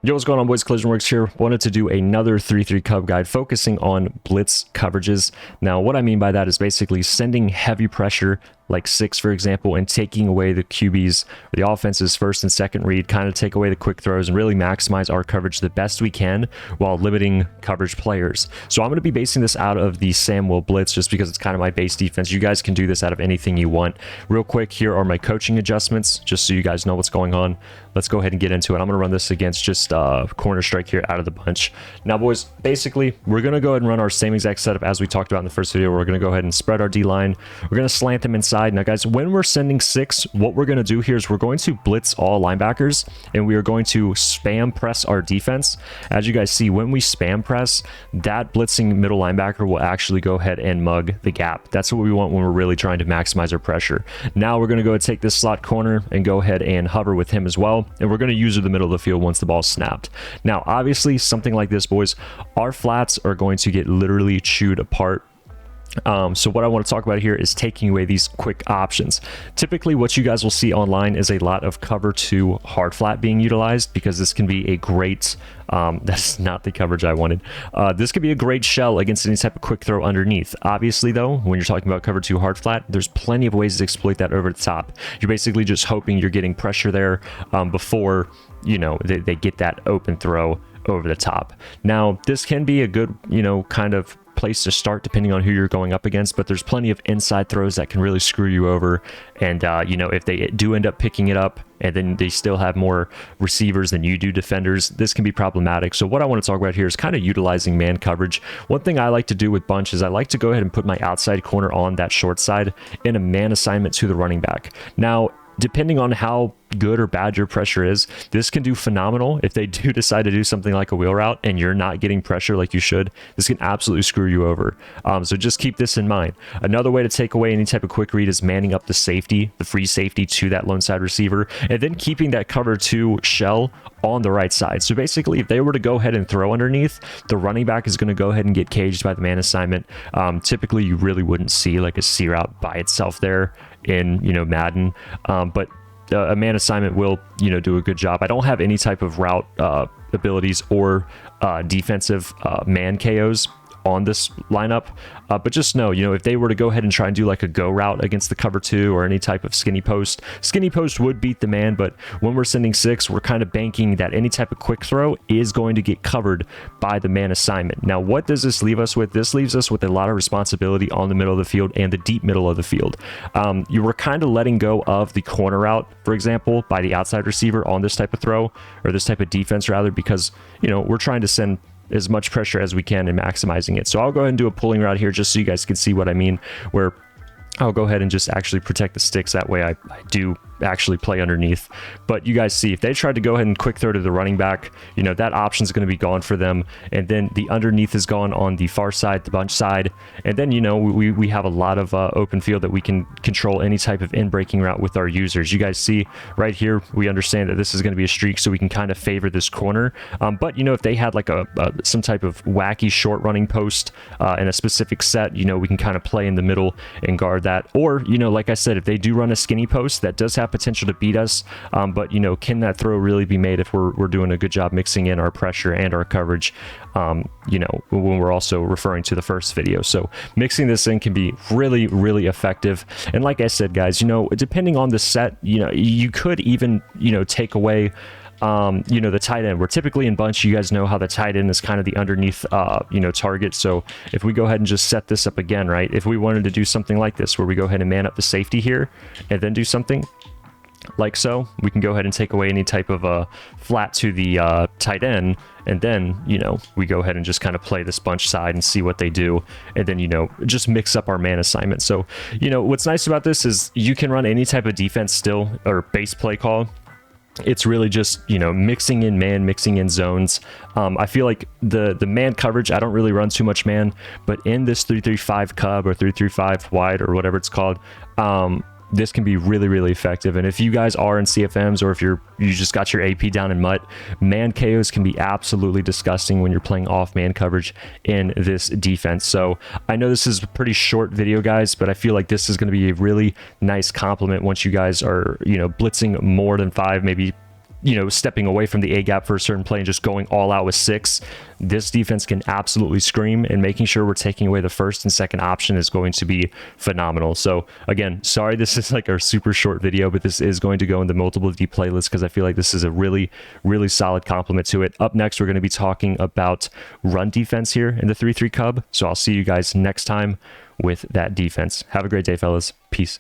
Yo, what's going on, boys? Collision Works here. Wanted to do another 3-3 Cub guide focusing on blitz coverages. Now, what I mean by that is basically sending heavy pressure, like 6, for example, and taking away the QB's, the offense's first and second read, kind of take away the quick throws and really maximize our coverage the best we can while limiting coverage players. So I'm going to be basing this out of the Samuel blitz just because it's kind of my base defense. You guys can do this out of anything you want. Real quick, here are my coaching adjustments, just so you guys know what's going on. Let's go ahead and get into it. I'm going to run this against just corner strike here out of the bunch. Now, boys, basically, we're going to go ahead and run our same exact setup as we talked about in the first video. We're going to go ahead and spread our D-line. We're going to slant them inside. Now, guys, when we're sending 6, what we're going to do here is we're going to blitz all linebackers, and we are going to spam press our defense. As you guys see, when we spam press, that blitzing middle linebacker will actually go ahead and mug the gap. That's what we want when we're really trying to maximize our pressure. Now, we're going to go and take this slot corner and go ahead and hover with him as well, and we're going to use the middle of the field once the ball's snapped. Now, obviously, something like this, boys, our flats are going to get literally chewed apart. So what I want to talk about here is taking away these quick options. Typically, what you guys will see online is a lot of cover 2 hard flat being utilized, because this can be a great that's not the coverage I wanted. This could be a great shell against any type of quick throw underneath. Obviously, though, when you're talking about cover 2 hard flat, there's plenty of ways to exploit that over the top. You're basically just hoping you're getting pressure there before, you know, they get that open throw over the top. Now, this can be a good, you know, kind of place to start depending on who you're going up against, but there's plenty of inside throws that can really screw you over. And you know, if they do end up picking it up and then they still have more receivers than you do defenders, this can be problematic. So what I want to talk about here is kind of utilizing man coverage. One thing I like to do with bunch is I like to go ahead and put my outside corner on that short side in a man assignment to the running back. Now, depending on how good or bad your pressure is, this can do phenomenal. If they do decide to do something like a wheel route and you're not getting pressure like you should, this can absolutely screw you over. So just keep this in mind. Another way to take away any type of quick read is manning up the safety, the free safety to that lone side receiver, and then keeping that cover 2 shell on the right side. So basically, if they were to go ahead and throw underneath, the running back is going to go ahead and get caged by the man assignment. Typically, you really wouldn't see like a C route by itself there in, you know, Madden, but a man assignment will, you know, do a good job. I don't have any type of route abilities or defensive man KOs on this lineup, but just know, you know, if they were to go ahead and try and do like a go route against the cover 2 or any type of skinny post would beat the man. But when we're sending 6, we're kind of banking that any type of quick throw is going to get covered by the man assignment. Now, what does this leave us with? This leaves us with a lot of responsibility on the middle of the field and the deep middle of the field. You were kind of letting go of the corner route, for example, by the outside receiver on this type of throw, or this type of defense rather, because, you know, we're trying to send as much pressure as we can and maximizing it. So I'll go ahead and do a pulling route here just so you guys can see what I mean, where I'll go ahead and just actually protect the sticks. That way I do actually play underneath. But you guys see, if they tried to go ahead and quick throw to the running back, you know, that option is going to be gone for them. And then the underneath is gone on the far side, the bunch side. And then, you know, we have a lot of open field that we can control any type of in-breaking route with our users. You guys see right here, we understand that this is going to be a streak, so we can kind of favor this corner. But, you know, if they had like some type of wacky short running post in a specific set, you know, we can kind of play in the middle and guard that. Or, you know, like I said, if they do run a skinny post, that does have potential to beat us, but, you know, can that throw really be made if we're doing a good job mixing in our pressure and our coverage, you know, when we're also referring to the first video. So mixing this in can be really, really effective. And like I said, guys, you know, depending on the set, you know, you could even, you know, take away you know, the tight end. We're typically in bunch. You guys know how the tight end is kind of the underneath, you know, target. So if we go ahead and just set this up again, right, if we wanted to do something like this, where we go ahead and man up the safety here and then do something like so, we can go ahead and take away any type of flat to the tight end, and then, you know, we go ahead and just kind of play this bunch side and see what they do, and then, you know, just mix up our man assignment. So, you know, what's nice about this is you can run any type of defense still, or base play call. It's really just, you know, mixing in man, mixing in zones. I feel like the man coverage, I don't really run too much man, but in this 3-3-5 Cub or 3-3-5 wide or whatever it's called, this can be really, really effective. And if you guys are in CFMs, or if you just got your AP down in MUT, man KOs can be absolutely disgusting when you're playing off man coverage in this defense. So I know this is a pretty short video, guys, but I feel like this is going to be a really nice compliment once you guys are, you know, blitzing more than 5, maybe stepping away from the A gap for a certain play and just going all out with 6, this defense can absolutely scream, and making sure we're taking away the first and second option is going to be phenomenal. So again, sorry, this is like our super short video, but this is going to go in the multiple D playlist because I feel like this is a really, really solid complement to it. Up next, we're going to be talking about run defense here in the 3-3 Cub. So I'll see you guys next time with that defense. Have a great day, fellas. Peace.